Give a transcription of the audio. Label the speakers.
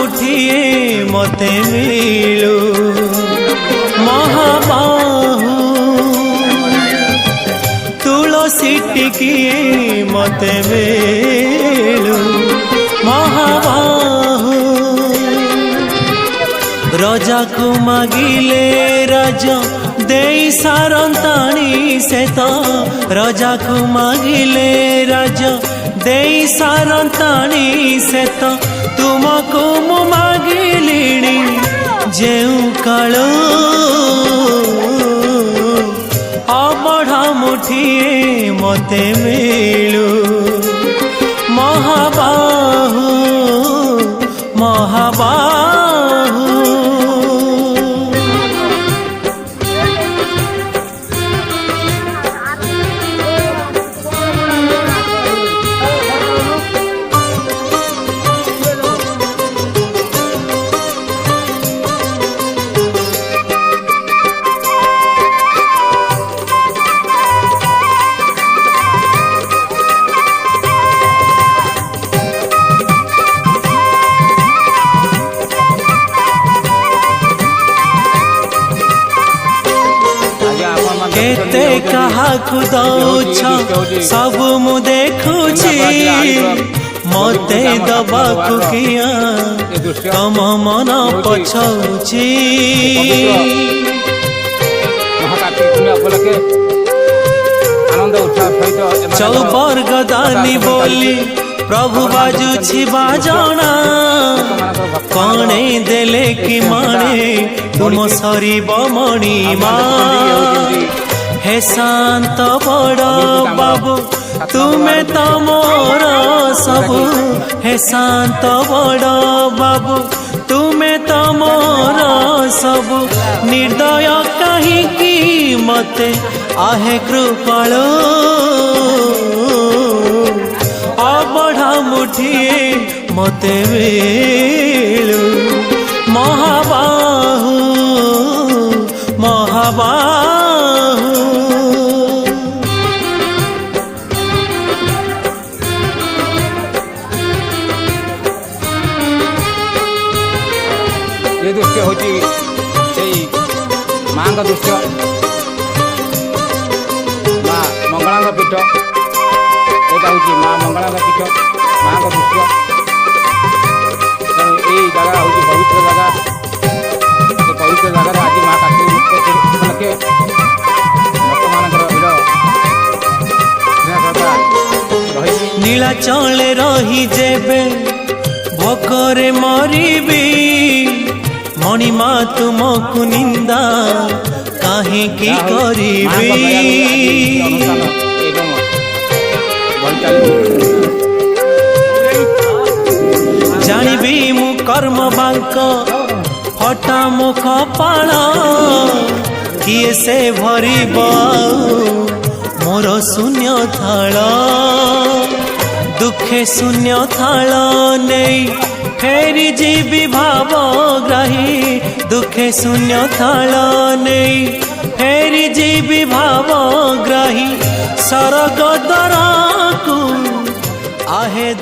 Speaker 1: मुठिए मते मिलू महाबाहु तुलसी टिकिए मते मिलू महाबाहु राजा को मागिले राजा दे सारंताणी से तो राजा को मागिले राजा दे सारंताणी से तो तुमको मु मागिलिणी जेउ कालो अबढ़ा मुठिए मते मिलू महाबाहु महाबाहु केते कहा दौछ सब मु देखुची मते दबाकु किया तम मन पछौची चौबर गदानी बोली प्रभु बाजुछि बाजना कणे देले कि माने तुम सरीब मणिमा हे शांत बड़ बाबू तुम्हें तो मोर सबू हे शांत बड़ बाबू तुम्हें तो मोर सबू निर्दय कहीं मते आहे कृपालो अबढ़ा मुठिए मते मिलू महाबाहु महाबाहु
Speaker 2: ये दृश्य होची माँ का दृश्य माँ मंगला पीठ यहाँ हूँ माँ मंगला पीठ माँ का दृश्य यही जगह हूँ पवित्र जगह पवित्र जगह आज माँ काके
Speaker 1: नीलाचल रही जेबे भोकरे मरीबी मणिमा तुमको निंदा काहे की करीबी जानिबी मु कर्म बांक फटा मु कपाल किए से भरिब मोर शून्य थाल दुखे शून्य थाल नहीं फेरी जीवी भावग्राही दुखे शून्य थाल नहीं फेरी जीवी भावग्राही सरग दरा को आहे